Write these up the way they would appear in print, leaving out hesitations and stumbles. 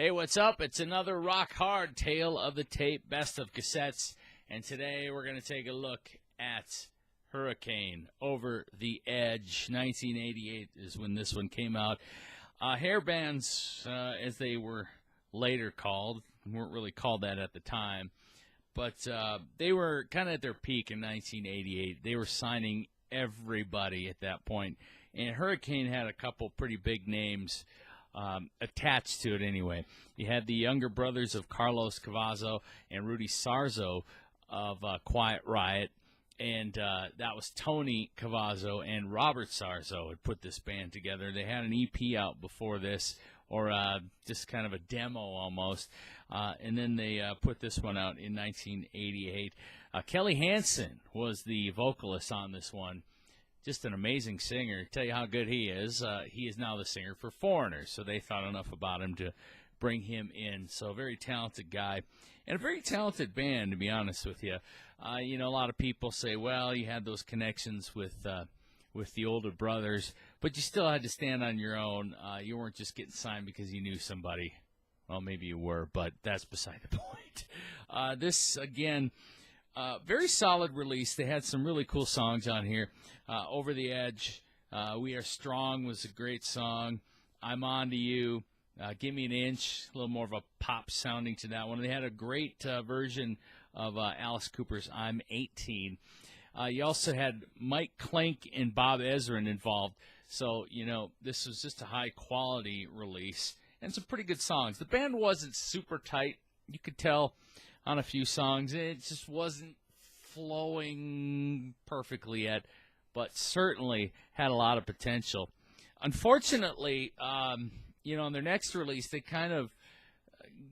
Hey, what's up? It's another rock hard tale of the tape, best of cassettes. And today we're going to take a look at Hurricane Over the Edge. 1988 is when this one came out. Hair bands, as they were later called, weren't really called that at the time, but they were kind of at their peak in 1988. They were signing everybody at that point. And Hurricane had a couple pretty big names attached to it anyway. You had the younger brothers of Carlos Cavazo and Rudy Sarzo of Quiet Riot, and that was Tony Cavazo and Robert Sarzo had put this band together. They had an EP out before this, or just kind of a demo almost, and then they put this one out in 1988. Kelly Hansen was the vocalist on this one. Just an amazing singer. Tell you how good he is. He is now the singer for Foreigners, so they thought enough about him to bring him in. So a very talented guy and a very talented band, to be honest with you. A lot of people say, well, you had those connections with the older brothers, but you still had to stand on your own. You weren't just getting signed because you knew somebody. Well, maybe you were, but that's beside the point. This, again, very solid release. They had some really cool songs on here. Over the Edge, We Are Strong was a great song. I'm On to You. Give Me an Inch, a little more of a pop sounding to that one. They had a great version of Alice Cooper's I'm 18. You also had Mike Clink and Bob Ezrin involved. So, this was just a high-quality release and some pretty good songs. The band wasn't super tight. You could tell on a few songs. It just wasn't flowing perfectly yet, but certainly had a lot of potential. Unfortunately, on their next release, they kind of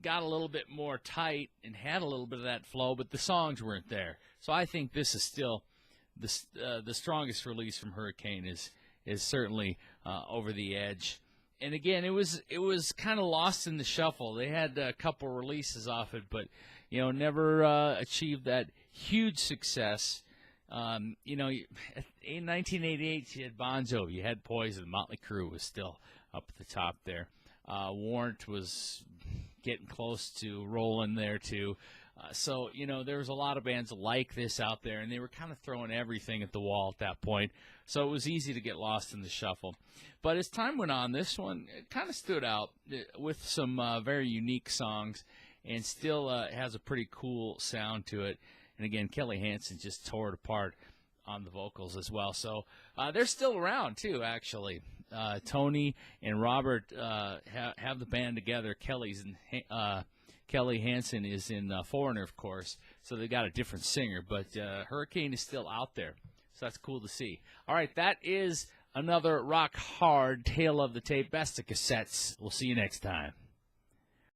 got a little bit more tight and had a little bit of that flow, but the songs weren't there. So I think this is still the strongest release from Hurricane is certainly Over the Edge. And again, it was kind of lost in the shuffle. They had a couple releases off it, but never achieved that huge success. In 1988, you had Bon Jovi, you had Poison, Motley Crue was still up at the top there. Warrant was getting close to rolling there too. So there was a lot of bands like this out there, and they were kind of throwing everything at the wall at that point. So it was easy to get lost in the shuffle. But as time went on, this one kind of stood out with some very unique songs, and still has a pretty cool sound to it. And again, Kelly Hansen just tore it apart on the vocals as well. So they're still around too, actually. Tony and Robert have the band together. Kelly Hansen is in Foreigner, of course, so they got a different singer. But Hurricane is still out there, so that's cool to see. All right, that is another rock hard tale of the tape, best of cassettes. We'll see you next time.